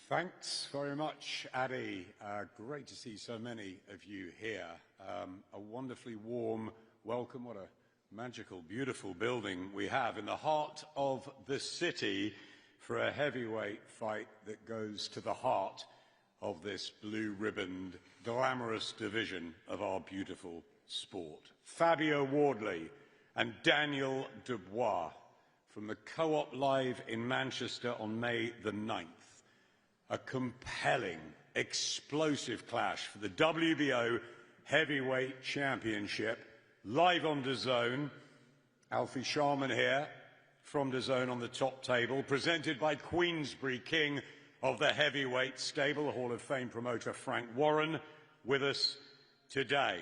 Thanks very much, Addy. Great to see so many of you here. A wonderfully warm welcome. What a magical, beautiful building we have in the heart of the city for a heavyweight fight that goes to the heart of this blue-ribboned, glamorous division of our beautiful sport. Fabio Wardley and Daniel Dubois from the Co-op Live in Manchester on May the 9th. A compelling, explosive clash for the WBO Heavyweight Championship, live on DAZN. Alfie Sharman here from DAZN on the top table, presented by Queensberry, king of the heavyweight stable, Hall of Fame promoter Frank Warren, with us today.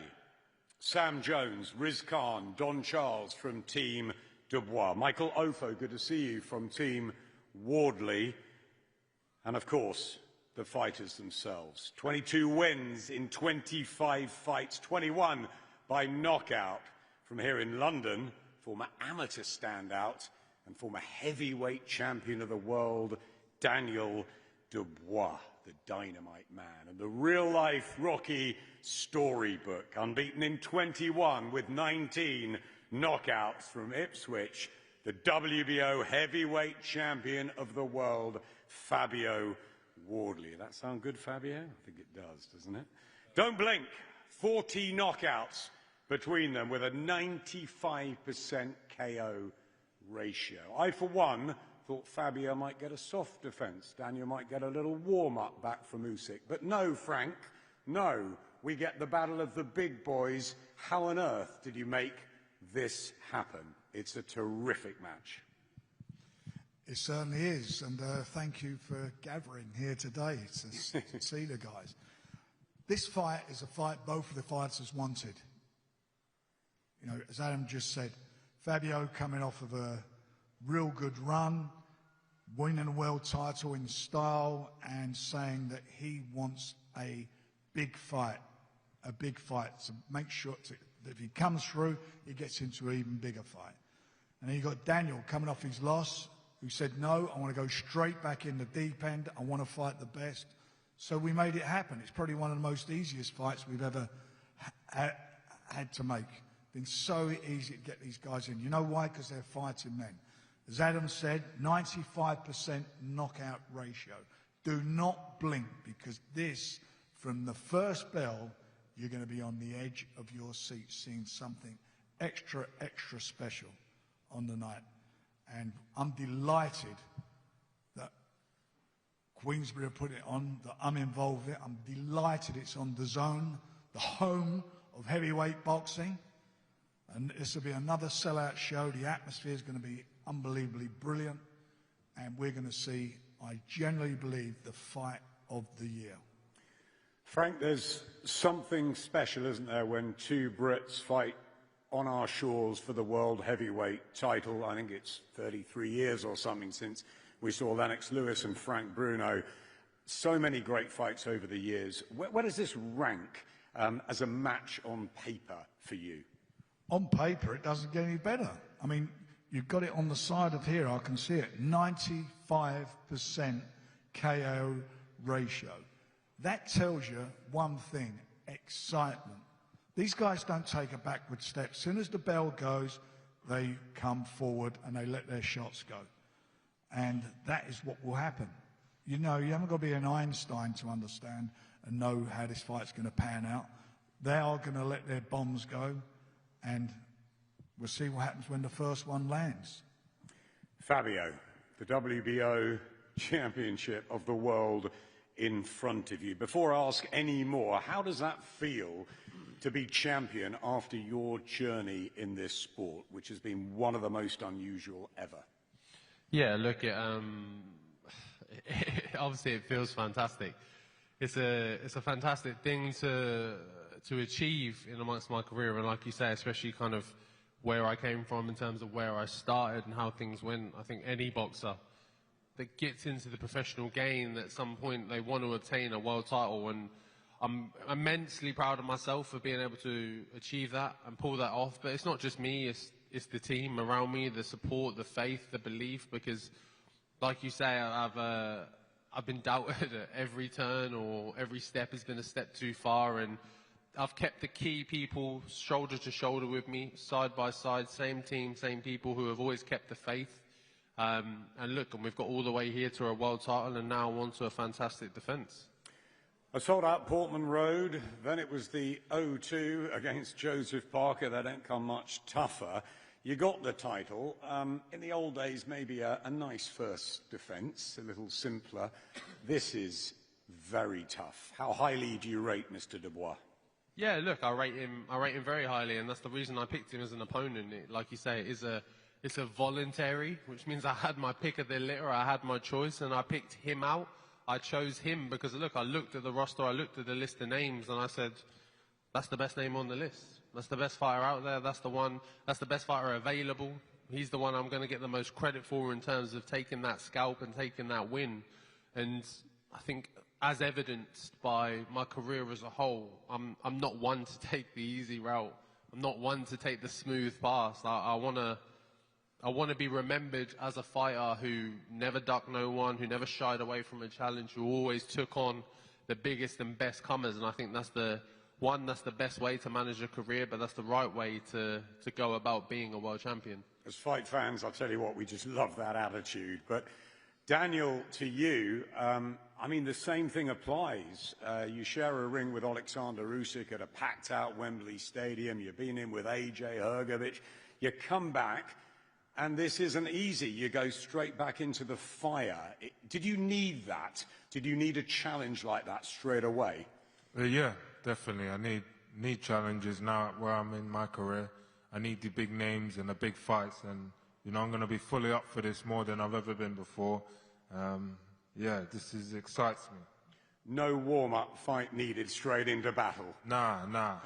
Sam Jones, Riz Khan, Don Charles from Team Dubois. Michael Ofo, good to see you from Team Wardley. And of course, the fighters themselves. 22 wins in 25 fights, 21 by knockout. From here in London, former amateur standout and former heavyweight champion of the world, Daniel Dubois, the Dynamite Man. And the real-life Rocky storybook, unbeaten in 21 with 19 knockouts from Ipswich, the WBO heavyweight champion of the world, Fabio Wardley. That sound good, Fabio? I think it does, doesn't it? Don't blink. 40 knockouts between them with a 95% KO ratio. I, for one, thought Fabio might get a soft defence. Daniel might get a little warm-up back from Usyk. But no, Frank, no. We get the battle of the big boys. How on earth did you make this happen? It's a terrific match. It certainly is, and thank you for gathering here today to see the guys. This fight is a fight both of the fighters wanted. You know, as Adam just said, Fabio coming off of a real good run, winning a world title in style, and saying that he wants a big fight to make sure that if he comes through, he gets into an even bigger fight. And then you got Daniel coming off his loss, who said, no, I want to go straight back in the deep end. I want to fight the best. So we made it happen. It's probably one of the most easiest fights we've ever had to make. Been so easy to get these guys in. You know why? Because they're fighting men. As Adam said, 95% knockout ratio. Do not blink, because this, from the first bell, you're going to be on the edge of your seat, seeing something extra, extra special on the night. And I'm delighted that Queensberry put it on, that I'm involved in it. I'm delighted it's on DAZN, the home of heavyweight boxing. And this will be another sellout show. The atmosphere is going to be unbelievably brilliant. And we're going to see, I genuinely believe, the fight of the year. Frank, there's something special, isn't there, when two Brits fight on our shores for the world heavyweight title. I think it's 33 years or something since we saw Lennox Lewis and Frank Bruno. So many great fights over the years. Where does this rank as a match on paper for you? On paper, it doesn't get any better. I mean, you've got it on the side of here, I can see it. 95% KO ratio. That tells you one thing, excitement. These guys don't take a backward step. As soon as the bell goes, they come forward and they let their shots go. And that is what will happen. You know, you haven't got to be an Einstein to understand and know how this fight's going to pan out. They are going to let their bombs go, and we'll see what happens when the first one lands. Fabio, the WBO Championship of the world in front of you. Before I ask any more, how does that feel to be champion after your journey in this sport, which has been one of the most unusual ever? Yeah, look, obviously it feels fantastic. It's a fantastic thing to achieve in amongst my career, and like you say, especially kind of where I came from in terms of where I started and how things went. I think any boxer that gets into the professional game, at some point they want to attain a world title, and I'm immensely proud of myself for being able to achieve that and pull that off. But it's not just me, it's the team around me, the support, the faith, the belief, because like you say, I've been doubted at every turn, or every step has been a step too far, and I've kept the key people shoulder to shoulder with me, side by side, same team, same people who have always kept the faith. And look, and we've got all the way here to a world title, and now on to a fantastic defence. A sold-out Portman Road, then it was the 0-2 against Joseph Parker. They don't come much tougher. You got the title. In the old days, maybe a nice first defence, a little simpler. This is very tough. How highly do you rate Mr. Dubois? Yeah, look, I rate him very highly, and that's the reason I picked him as an opponent. Like you say, it's a voluntary, which means I had my pick of the litter, I had my choice, and I picked him out. I chose him because, look, I looked at the roster, I looked at the list of names, and I said, that's the best name on the list. That's the best fighter out there. That's the best fighter available. He's the one I'm going to get the most credit for in terms of taking that scalp and taking that win. And I think, as evidenced by my career as a whole, I'm not one to take the easy route. I'm not one to take the smooth path. I want to be remembered as a fighter who never ducked no one, who never shied away from a challenge, who always took on the biggest and best comers. And I think that's the best way to manage a career, but that's the right way to go about being a world champion. As fight fans, I'll tell you what, we just love that attitude. But Daniel, to you, I mean, the same thing applies. You share a ring with Alexander Usyk at a packed-out Wembley Stadium. You've been in with AJ Hrgovic. You come back, and this isn't easy. You go straight back into the fire. Did you need that? Did you need a challenge like that straight away? Yeah, definitely. I need challenges now where I'm in my career. I need the big names and the big fights, and you know, I'm going to be fully up for this more than I've ever been before. Yeah, this excites me. No warm-up fight needed, straight into battle. Nah.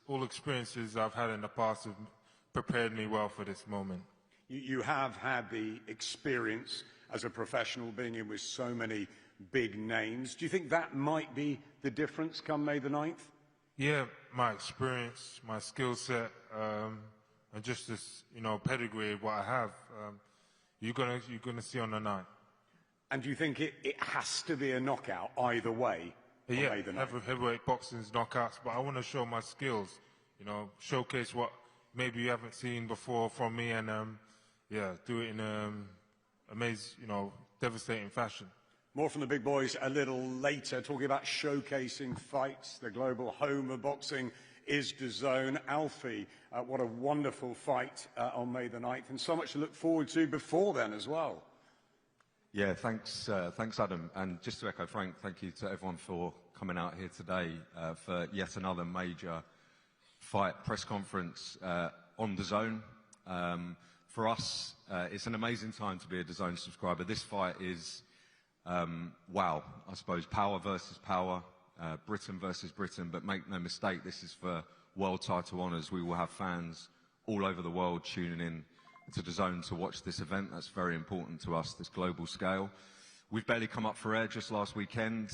All experiences I've had in the past have prepared me well for this moment. You have had the experience as a professional, being in with so many big names. Do you think that might be the difference come May the 9th? Yeah, my experience, my skill set, and just this, you know, pedigree of what I have, you're gonna see on the 9th. And do you think it has to be a knockout either way? Yeah, heavyweight boxing's knockouts, but I want to show my skills, you know, showcase what maybe you haven't seen before from me, and yeah, do it in amazing, you know, devastating fashion. More from the big boys a little later, talking about showcasing fights. The global home of boxing is DAZN. Alfie, what a wonderful fight on May the 9th, and so much to look forward to before then as well. Yeah, thanks Adam. And just to echo Frank, thank you to everyone for coming out here today for yet another major fight press conference on DAZN. For us, it's an amazing time to be a DAZN subscriber. This fight is, wow, I suppose, power versus power, Britain versus Britain, but make no mistake, this is for world title honours. We will have fans all over the world tuning in to DAZN to watch this event. That's very important to us, this global scale. We've barely come up for air just last weekend.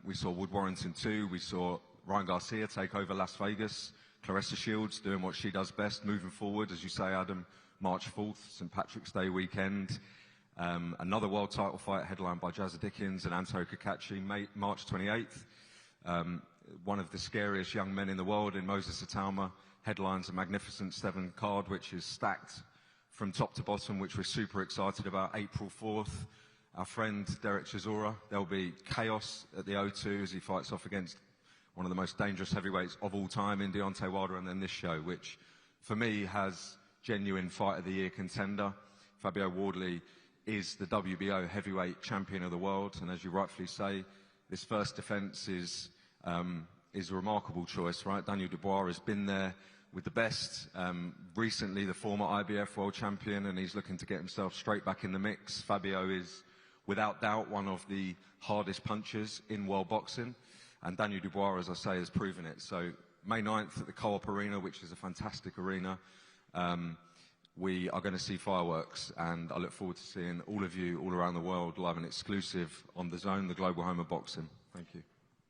We saw Wood Warrington 2, we saw Ryan Garcia take over Las Vegas, Claressa Shields doing what she does best, moving forward, as you say, Adam, March 4th, St. Patrick's Day weekend. Another world title fight headlined by Jazza Dickens and Anto Kakachi, March 28th. One of the scariest young men in the world in Moses Itauma headlines a magnificent 7 card, which is stacked from top to bottom, which we're super excited about. April 4th, our friend Derek Chisora. There'll be chaos at the O2 as he fights off against one of the most dangerous heavyweights of all time in Deontay Wilder, and then this show, which for me has genuine fight of the year contender. Fabio Wardley is the WBO heavyweight champion of the world, and as you rightfully say, this first defence is a remarkable choice, right? Daniel Dubois has been there with the best, recently the former IBF world champion, and he's looking to get himself straight back in the mix. Fabio is, without doubt, one of the hardest punchers in world boxing, and Daniel Dubois, as I say, has proven it. So May 9th at the Co-op Arena, which is a fantastic arena, we are going to see fireworks, and I look forward to seeing all of you all around the world live and exclusive on DAZN, the global home of boxing. Thank you.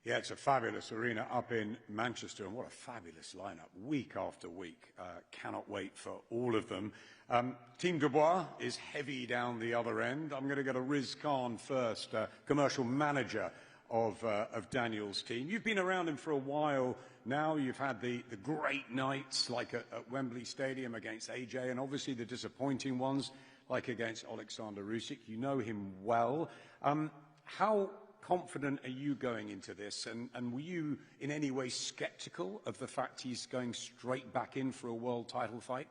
Yeah, it's a fabulous arena up in Manchester, and what a fabulous lineup, week after week. Cannot wait for all of them. Team Dubois is heavy down the other end. I'm going to go to Riz Khan first, commercial manager of Daniel's team. You've been around him for a while now. You've had the great nights like at Wembley Stadium against AJ, and obviously the disappointing ones like against Alexander Usyk. You know him well. How confident are you going into this, and were you in any way sceptical of the fact he's going straight back in for a world title fight?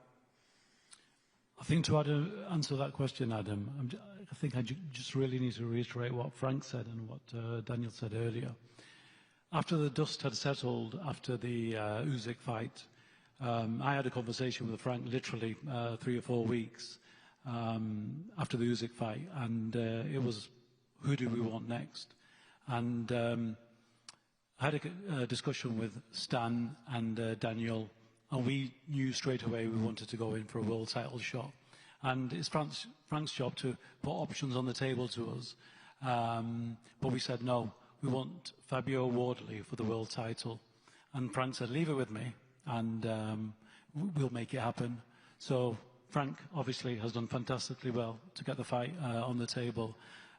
I think to answer that question, Adam, I think I just really need to reiterate what Frank said and what Daniel said earlier. After the dust had settled after the Usyk fight, I had a conversation with Frank literally 3 or 4 weeks after the Usyk fight, and it was, who do we want next? And I had a discussion with Stan and Daniel, and we knew straight away we wanted to go in for a world title shot. And it's Frank's job to put options on the table to us. But we said, no, we want Fabio Wardley for the world title. And Frank said, leave it with me, and we'll make it happen. So Frank obviously has done fantastically well to get the fight on the table.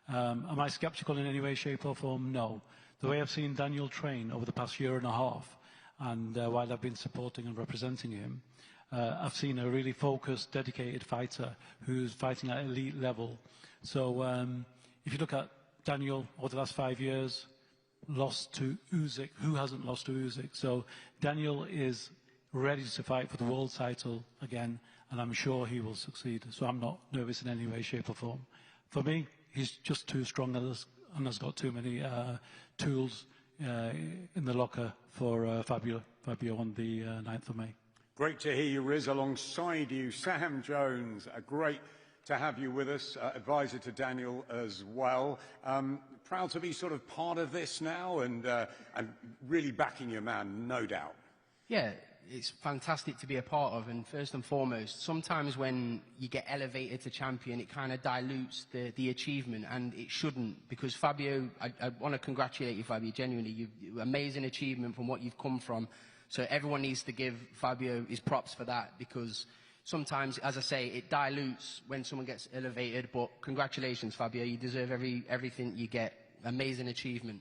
Am I sceptical in any way, shape or form? No. The way I've seen Daniel train over the past year and a half, and while I've been supporting and representing him, I've seen a really focused, dedicated fighter who's fighting at elite level. So if you look at Daniel over the last 5 years, lost to Usyk. Who hasn't lost to Usyk? So Daniel is ready to fight for the world title again, and I'm sure he will succeed. So I'm not nervous in any way, shape or form. For me, he's just too strong and has got too many tools in the locker for Fabio on the 9th of May. Great to hear you, Riz. Alongside you, Sam Jones. Great to have you with us, advisor to Daniel as well. Proud to be sort of part of this now and really backing your man, no doubt. Yeah, it's fantastic to be a part of, and first and foremost, sometimes when you get elevated to champion, it kind of dilutes the achievement, and it shouldn't, because Fabio, I want to congratulate you, Fabio, genuinely. Amazing achievement from what you've come from, so everyone needs to give Fabio his props for that, because sometimes, as I say, it dilutes when someone gets elevated, but congratulations, Fabio, you deserve everything you get. Amazing achievement.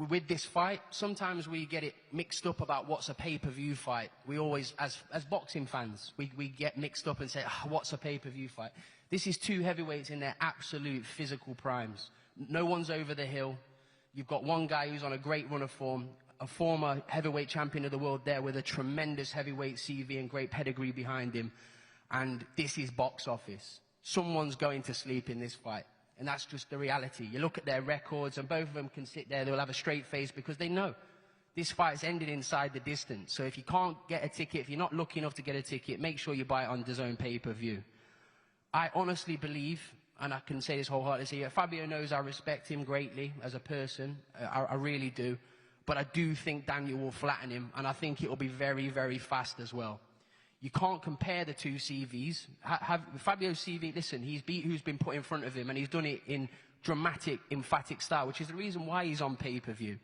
With this fight, sometimes we get it mixed up about what's a pay-per-view fight. We always, as boxing fans, we get mixed up and say, what's a pay-per-view fight? This is 2 heavyweights in their absolute physical primes. No one's over the hill. You've got one guy who's on a great run of form, a former heavyweight champion of the world there with a tremendous heavyweight CV and great pedigree behind him. And this is box office. Someone's going to sleep in this fight. And that's just the reality. You look at their records, and both of them can sit there, they'll have a straight face because they know this fight's ended inside the distance. So if you can't get a ticket, if you're not lucky enough to get a ticket, make sure you buy it on DAZN pay-per-view. I honestly believe, and I can say this wholeheartedly, Fabio knows I respect him greatly as a person. I really do. But I do think Daniel will flatten him, and I think it will be very, very fast as well. You can't compare the 2 CVs. Fabio's CV, listen, he's beat who's been put in front of him, and he's done it in dramatic, emphatic style, which is the reason why he's on pay-per-view.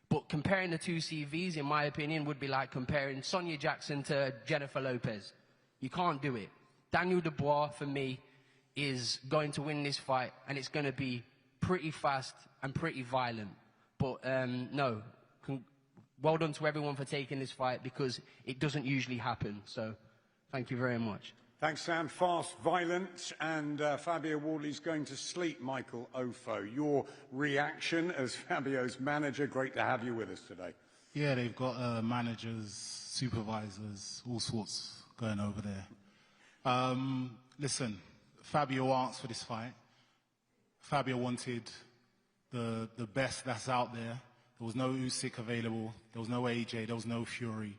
But comparing the 2 CVs, in my opinion, would be like comparing Sonia Jackson to Jennifer Lopez. You can't do it. Daniel Dubois, for me, is going to win this fight, and it's going to be pretty fast and pretty violent. But no, well done to everyone for taking this fight, because it doesn't usually happen. So thank you very much. Thanks, Sam. Fast, violent, and Fabio Wardley's going to sleep, Michael Ofo. Your reaction as Fabio's manager, great to have you with us today. Yeah, they've got managers, supervisors, all sorts going over there. Listen, Fabio asked for this fight. Fabio wanted the best that's out there. There was no Usyk available. There was no AJ. There was no Fury.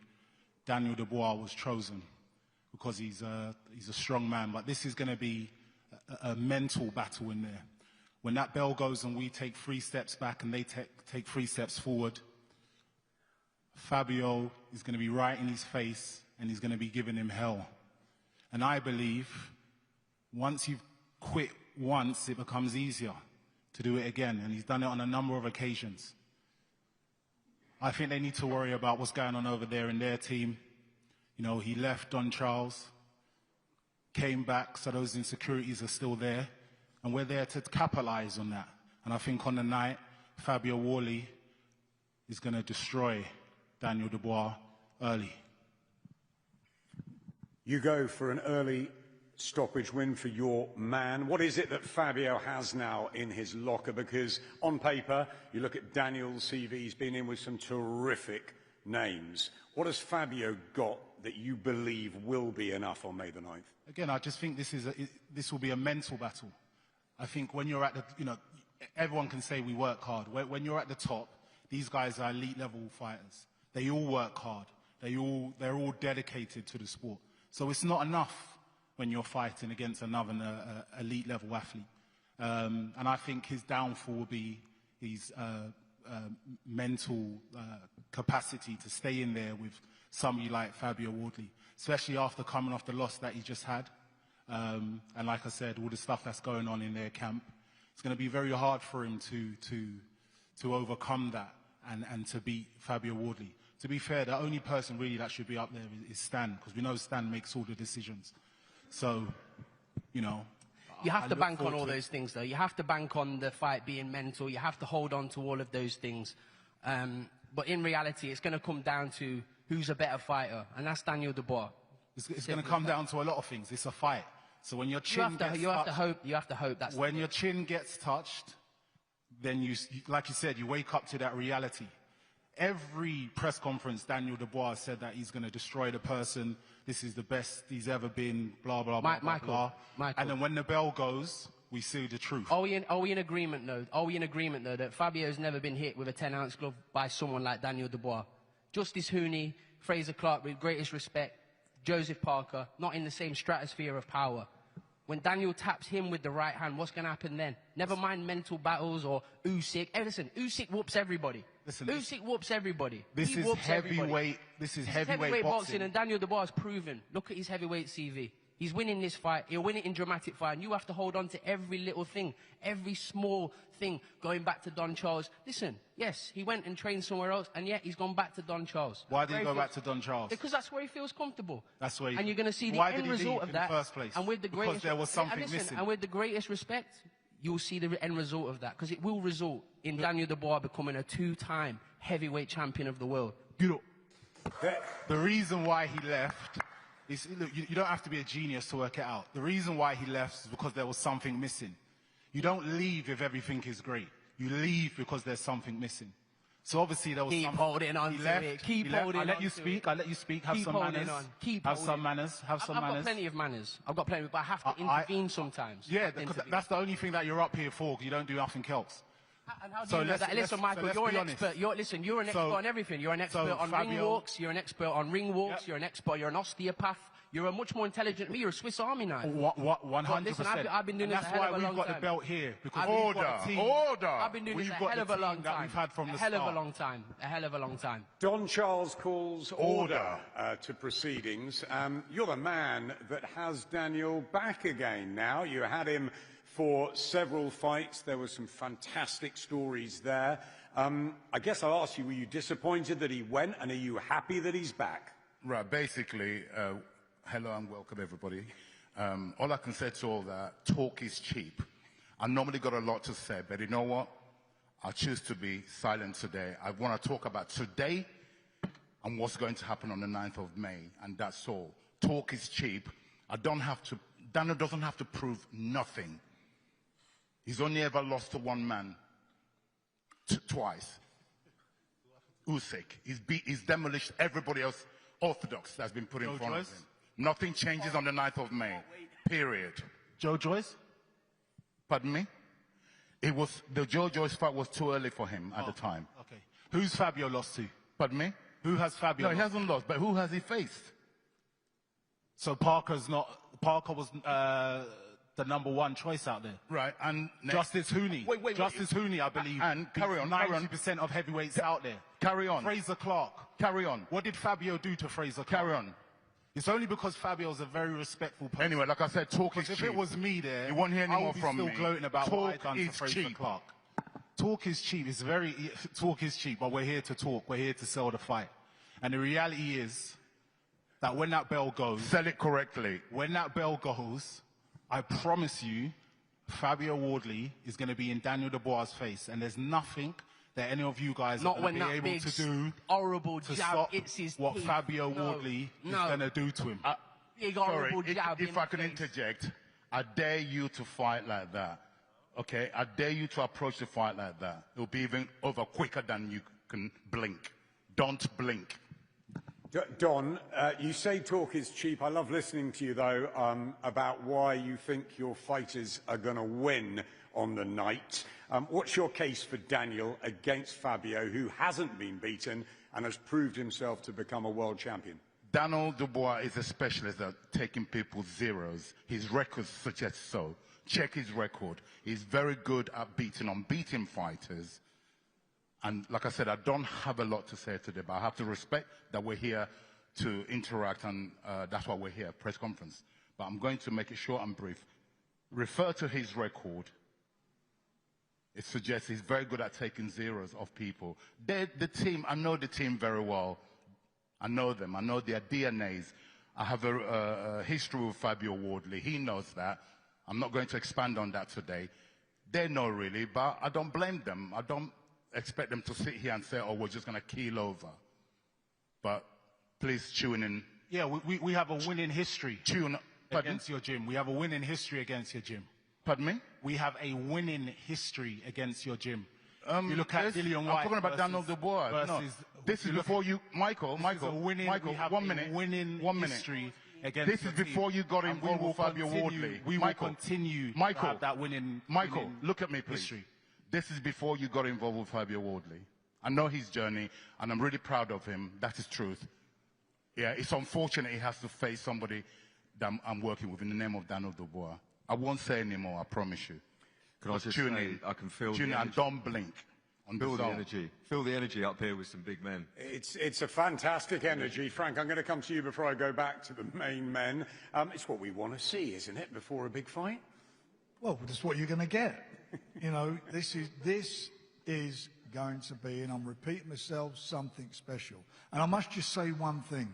Daniel Dubois was chosen because he's a strong man. But this is going to be a mental battle in there. When that bell goes and we take 3 steps back and they take 3 steps forward, Fabio is going to be right in his face and he's going to be giving him hell. And I believe once you've quit once, it becomes easier. to do it again, and he's done it on a number of occasions. I think they need to worry about what's going on over there in their team. You know, he left Don Charles, came back, so those insecurities are still there, and we're there to capitalize on that. And I think on the night, Fabio Wardley is going to destroy Daniel Dubois early. You go for an early stoppage win for your man. What is it that Fabio has now in his locker? Because on paper, you look at Daniel's CV, he's been in with some terrific names. What has Fabio got that you believe will be enough on May the 9th? Again, I just think this will be a mental battle. I think when you're at the, you know, everyone can say we work hard. When you're at the top, these guys are elite level fighters. They all work hard. They're all dedicated to the sport. So it's not enough when you're fighting against another elite level athlete. And I think his downfall will be his mental capacity to stay in there with somebody like Fabio Wardley, especially after coming off the loss that he just had. And like I said, all the stuff that's going on in their camp, it's going to be very hard for him to overcome that and to beat Fabio Wardley. To be fair, the only person really that should be up there is Stan, because we know Stan makes all the decisions. So, you know, you have to bank on all those things, though. You have to bank on the fight being mental. You have to hold on to all of those things. But in reality, it's going to come down to who's a better fighter, and that's Daniel Dubois. It's going to come down to a lot of things. It's a fight. So when your chin you have to hope that's when your chin gets touched, then you, like you said, you wake up to that reality. Every press conference, Daniel Dubois said that he's going to destroy the person. This is the best he's ever been, blah, blah, blah, blah. And then when the bell goes, we see the truth. Are we in agreement, though? Are we in agreement, though, that Fabio's never been hit with a 10-ounce glove by someone like Daniel Dubois? Justice Hooney, Fraser Clark, with greatest respect, Joseph Parker, not in the same stratosphere of power. When Daniel taps him with the right hand, what's going to happen then? Never mind mental battles or Usyk. Hey, listen, Usyk whoops everybody. Usyk whoops everybody. This is heavyweight. This is heavyweight boxing, and Daniel Dubois has proven. Look at his heavyweight CV. He's winning this fight. He'll win it in dramatic fight. And you have to hold on to every little thing, every small thing. Going back to Don Charles. Listen, yes, he went and trained somewhere else, and yet he's gone back to Don Charles. Why did he go back to Don Charles? Because that's where he feels comfortable. That's where. And you're going to see the end result of that. In the first place? And with the greatest, because there was something missing. And with the greatest respect, you'll see the end result of that, because it will result in Daniel Dubois becoming a two-time heavyweight champion of the world. The reason why he left is, look, you don't have to be a genius to work it out. The reason why he left is because there was something missing. You don't leave if everything is great. You leave because there's something missing. So obviously there was something. Keep holding on to it. Keep holding on. I'll let you speak. I'll let you speak. Have some manners. Have some manners. Have some manners. I've got plenty of manners. I've got plenty, but I have to intervene sometimes. Yeah, that's the only thing that you're up here for. You don't do nothing else. And how do you know that? Listen, Michael, you're an expert. You're an expert on everything. You're an expert on ring walks. You're an expert on ring walks. You're an expert. You're an osteopath. You're a much more intelligent me. You're a Swiss Army knife. 100%. Listen, I've been doing this a hell of a long time. That's why we've got the belt here. Because Order. I've been doing this a hell of a long time. We've had from the start. A hell of a long time. Don Charles calls order to proceedings. You're the man that has Daniel back again now. You had him for several fights. There were some fantastic stories there. I guess I'll ask you, were you disappointed that he went, and are you happy that he's back? Right, basically, hello and welcome everybody. All I can say to all that, talk is cheap. I normally got a lot to say, but you know what? I choose to be silent today. I want to talk about today and what's going to happen on the 9th of May, and that's all. Talk is cheap. Daniel doesn't have to prove nothing. He's only ever lost to one man twice. Usyk. He's demolished everybody else orthodox that's been put in front of him. Nothing changes on the 9th of May. Period. Joe Joyce? Pardon me? The Joe Joyce fight was too early for him at the time. Okay. Who's Fabio lost to? Pardon me? Who has Fabio lost? No, he hasn't lost, but who has he faced? So Parker was the number one choice out there. Right, and Justice Hooney. Justice Hooney, I believe. And carry on. 90% of heavyweights out there. Carry on. Fraser Clark. Carry on. What did Fabio do to Fraser Clark? Carry on. It's only because Fabio's a very respectful person. Anyway, like I said, talk is If cheap. it was me there, You won't hear any I more would be from still me. gloating about what I Talk done is to Fraser cheap. Clark. Talk is cheap. Talk is cheap, but we're here to talk. We're here to sell the fight. And the reality is that when that bell goes, Sell it correctly. when that bell goes, I promise you, Fabio Wardley is going to be in Daniel Dubois' face, and there's nothing that any of you guys Not are when going to be that able big, to do horrible to jab stop hits his what teeth. Fabio No, Wardley is no. going to do to him. Big, Sorry, horrible jab if in I the can face. interject, I dare you to fight like that. Okay? I dare you to approach the fight like that. It'll be even over quicker than you can blink. Don't blink. Don, you say talk is cheap. I love listening to you, though, about why you think your fighters are going to win on the night. What's your case for Daniel against Fabio, who hasn't been beaten and has proved himself to become a world champion? Daniel Dubois is a specialist at taking people's zeros. His record suggests so. Check his record. He's very good at beating unbeaten fighters. And like I said, I don't have a lot to say today, but I have to respect that we're here to interact, and that's why we're here, press conference. But I'm going to make it short and brief. Refer to his record. It suggests he's very good at taking zeros off people. The team, I know the team very well. I know them. I know their DNAs. I have a history with Fabio Wardley. He knows that. I'm not going to expand on that today. They know really, but I don't blame them. I don't expect them to sit here and say, oh, we're just going to keel over. But please tune in. Yeah, we have a winning history Pardon? against your gym. We have a winning history against your gym. Pardon me? We have a winning history against your gym. You look at Dillian White. I'm talking about Daniel Dubois. No, this is before you, Michael, we have one a minute. winning One minute. history against This is your before team. you got And involved with Fabio Wardley. We will continue to have that winning Look at me, please. history. This is before you got involved with Fabio Wardley. I know his journey, and I'm really proud of him. That is truth. Yeah, it's unfortunate he has to face somebody that I'm working with in the name of Daniel Dubois. I won't say anymore, I promise you. Can I just Tune say, in. I can feel Tune the in and energy. don't blink. On Feel the zone. energy. Feel the energy up here with some big men. It's a fantastic energy. Frank, I'm going to come to you before I go back to the main men. It's what we want to see, isn't it, before a big fight? Well, that's what you're going to get. You know, this is going to be, and I'm repeating myself, something special. And I must just say one thing.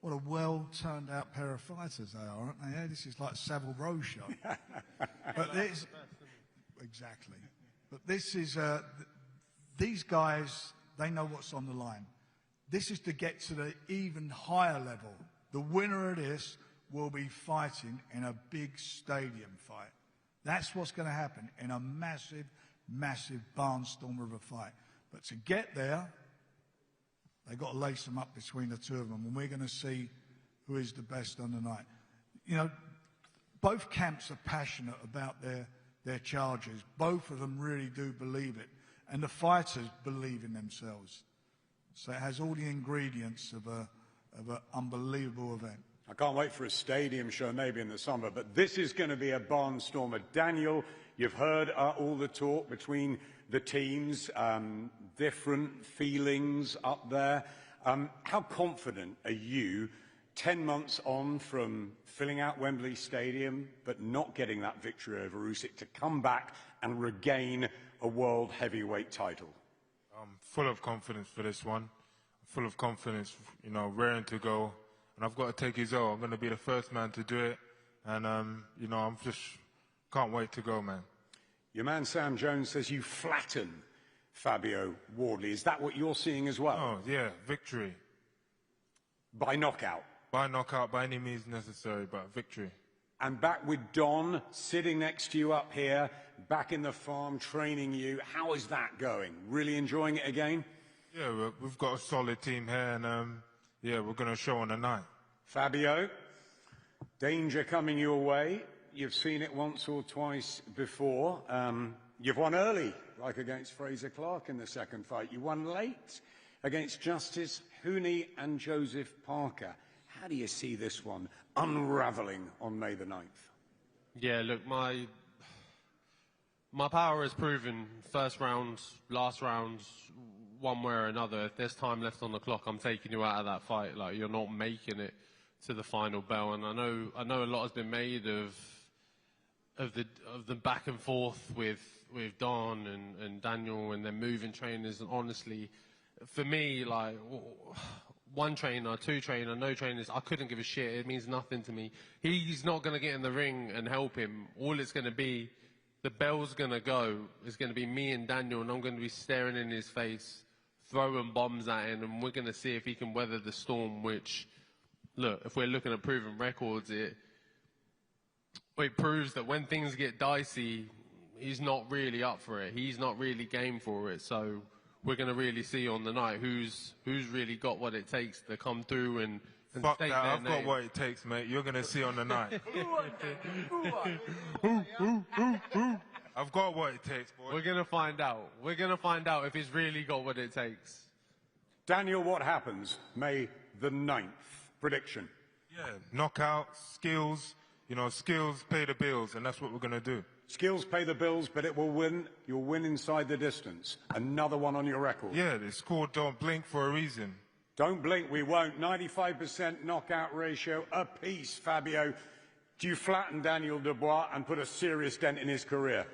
What a well-turned-out pair of fighters they are, aren't they? This is like Savile Row show. But this, exactly. But this is, these guys, they know what's on the line. This is to get to the even higher level. The winner of this will be fighting in a big stadium fight. That's what's going to happen in a massive, massive barnstormer of a fight. But to get there, they've got to lace them up between the two of them, and we're going to see who is the best on the night. You know, both camps are passionate about their charges. Both of them really do believe it. And the fighters believe in themselves. So it has all the ingredients of an unbelievable event. I can't wait for a stadium show, maybe in the summer, but this is going to be a barnstormer. Daniel, you've heard all the talk between the teams, different feelings up there. How confident are you 10 months on from filling out Wembley Stadium, but not getting that victory over Usyk, to come back and regain a world heavyweight title? I'm full of confidence for this one. Full of confidence, you know, raring to go. And I've got to take his oath. I'm going to be the first man to do it. And, you know, I'm just can't wait to go, man. Your man Sam Jones says you flatten Fabio Wardley. Is that what you're seeing as well? Oh, yeah, victory. By knockout? By knockout, by any means necessary, but victory. And back with Don, sitting next to you up here, back in the farm, training you. How is that going? Really enjoying it again? Yeah, we've got a solid team here, and, yeah, we're going to show on the night. Fabio, danger coming your way. You've seen it once or twice before. You've won early, like against Fraser Clark in the second fight. You won late against Justice Hooney and Joseph Parker. How do you see this one unravelling on May the 9th? Yeah, look, my power is proven. First round, last round, one way or another. If there's time left on the clock, I'm taking you out of that fight. Like, you're not making it the final bell. And I know a lot has been made of the back and forth with Don and Daniel and their moving trainers. And honestly, for me, like, one trainer, two trainer, no trainers, I couldn't give a shit. It means nothing to me. He's not going to get in the ring and help him. All it's going to be, the bell's going to go, is going to be me and Daniel, and I'm going to be staring in his face, throwing bombs at him, and we're going to see if he can weather the storm, which, look, if we're looking at proven records, it proves that when things get dicey, he's not really up for it. He's not really game for it. So we're going to really see on the night who's really got what it takes to come through and Fuck state that, their I've got name. what it takes, mate. You're going to see on the night. I've got what it takes, boy. We're going to find out. We're going to find out if he's really got what it takes. Daniel, what happens May the 9th? Prediction. Yeah, knockout, skills. You know, skills pay the bills, and that's what we're going to do. Skills pay the bills, but it will win. You'll win inside the distance. Another one on your record. Yeah, it's called Don't Blink for a reason. Don't blink, we won't. 95% knockout ratio apiece, Fabio. Do you flatten Daniel Dubois and put a serious dent in his career?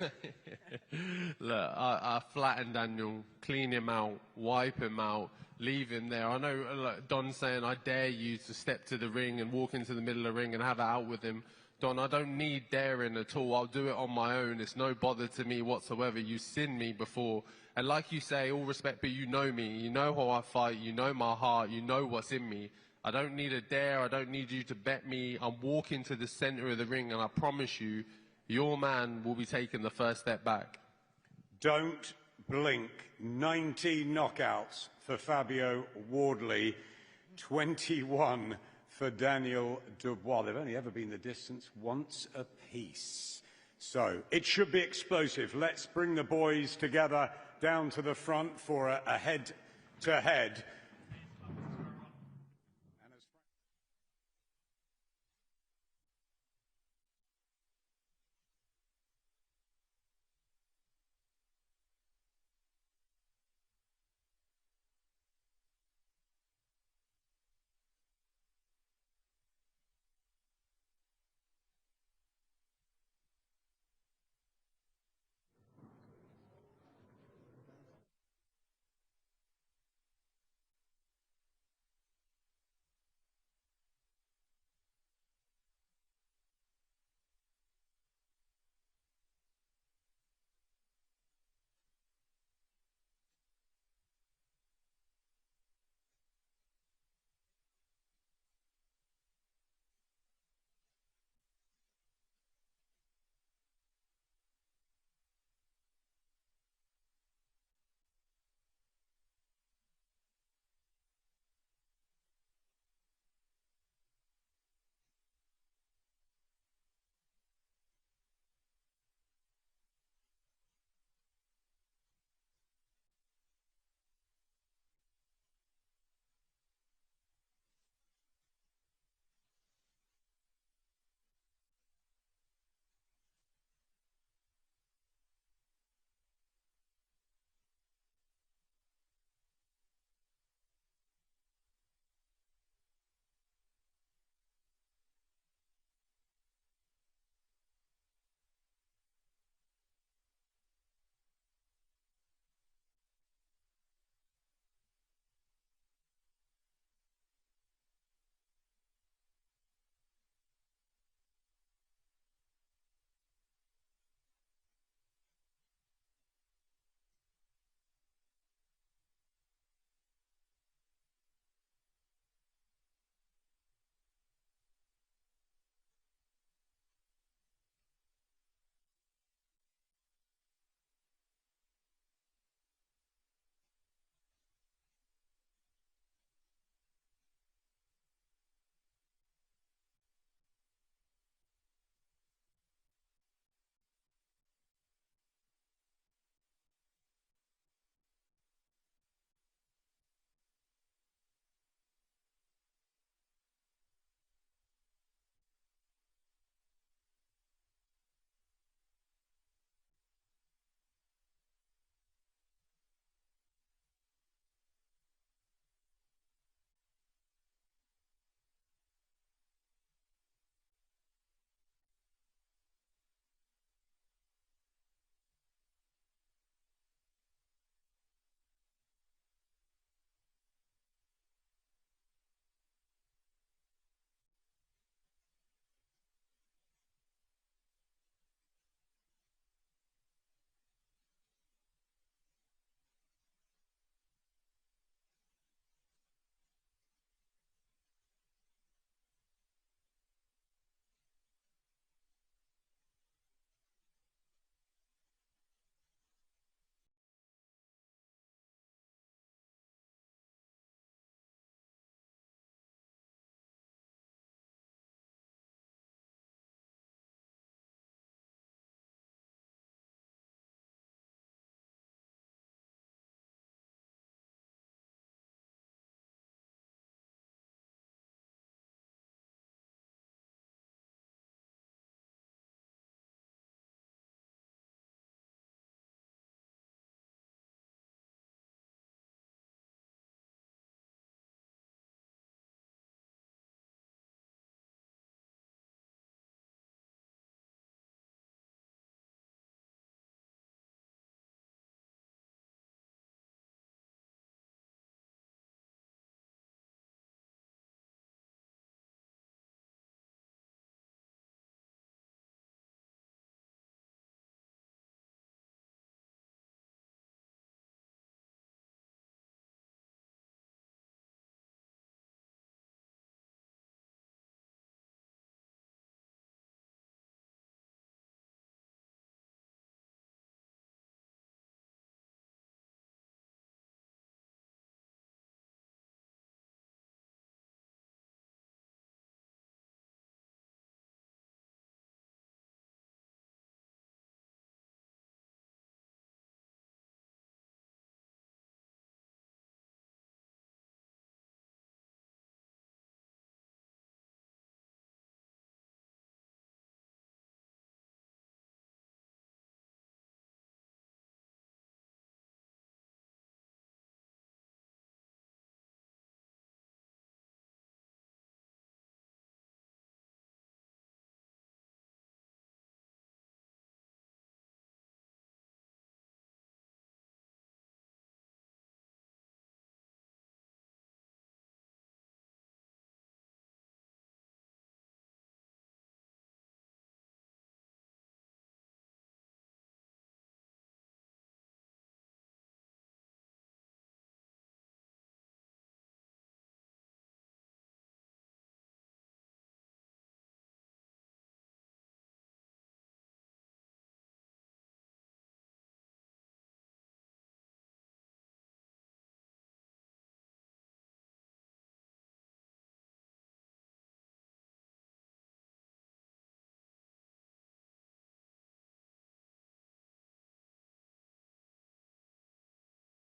Look, I flatten Daniel, clean him out, wipe him out, leave him there. I know like, Don's saying, I dare you to step to the ring and walk into the middle of the ring and have it out with him. Don, I don't need daring at all. I'll do it on my own. It's no bother to me whatsoever. You've seen me before. And like you say, all respect, but you know me. You know how I fight. You know my heart. You know what's in me. I don't need a dare. I don't need you to bet me. I'm walking to the center of the ring, and I promise you, your man will be taking the first step back. Don't blink. 90 knockouts for Fabio Wardley. 21 for Daniel Dubois. They've only ever been the distance once apiece. So it should be explosive. Let's bring the boys together down to the front for a head-to-head.